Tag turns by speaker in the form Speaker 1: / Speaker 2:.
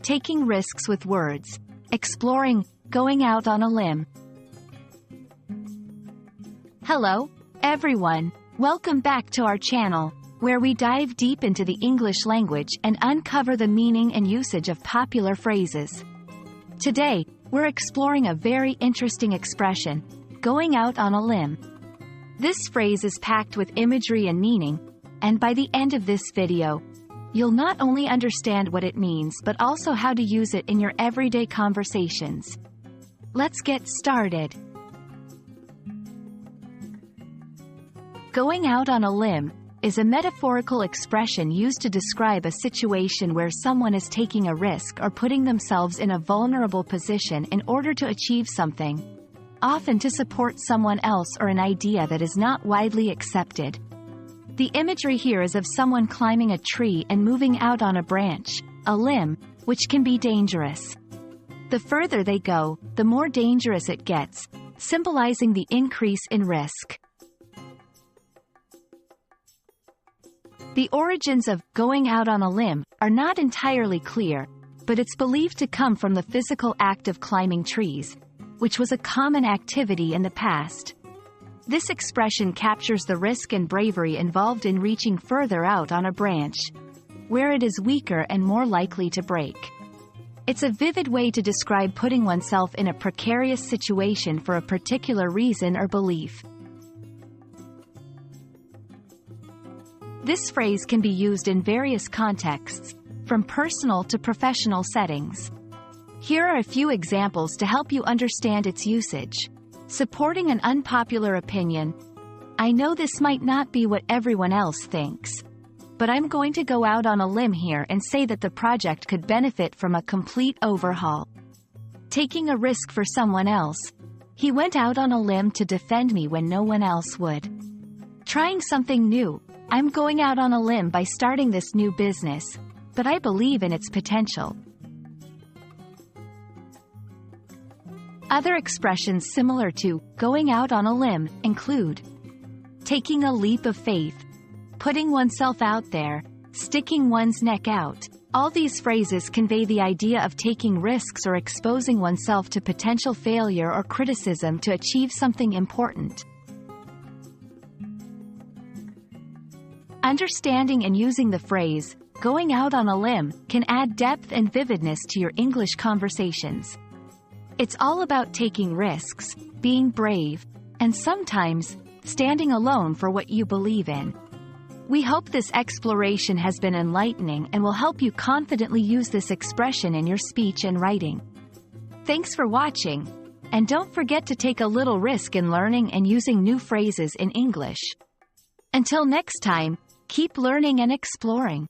Speaker 1: taking risks with words, exploring, going out on a limb. Hello, everyone. Welcome back to our channel, where we dive deep into the English language and uncover the meaning and usage of popular phrases. Today, we're exploring a very interesting expression, going out on a limb. This phrase is packed with imagery and meaning, and by the end of this video, you'll not only understand what it means but also how to use it in your everyday conversations. Let's get started. Going out on a limb is a metaphorical expression used to describe a situation where someone is taking a risk or putting themselves in a vulnerable position in order to achieve something, often to support someone else or an idea that is not widely accepted. The imagery here is of someone climbing a tree and moving out on a branch, a limb, which can be dangerous. The further they go, the more dangerous it gets, symbolizing the increase in risk. The origins of going out on a limb are not entirely clear, but it's believed to come from the physical act of climbing trees, which was a common activity in the past. This expression captures the risk and bravery involved in reaching further out on a branch, where it is weaker and more likely to break. It's a vivid way to describe putting oneself in a precarious situation for a particular reason or belief. This phrase can be used in various contexts, from personal to professional settings. Here are a few examples to help you understand its usage. Supporting an unpopular opinion. I know this might not be what everyone else thinks, but I'm going to go out on a limb here and say that the project could benefit from a complete overhaul. Taking a risk for someone else. He went out on a limb to defend me when no one else would. Trying something new. I'm going out on a limb by starting this new business, but I believe in its potential. Other expressions similar to going out on a limb include taking a leap of faith, putting oneself out there, sticking one's neck out. All these phrases convey the idea of taking risks or exposing oneself to potential failure or criticism to achieve something important. Understanding and using the phrase, going out on a limb, can add depth and vividness to your English conversations. It's all about taking risks, being brave, and sometimes, standing alone for what you believe in. We hope this exploration has been enlightening and will help you confidently use this expression in your speech and writing. Thanks for watching, and don't forget to take a little risk in learning and using new phrases in English. Until next time, keep learning and exploring.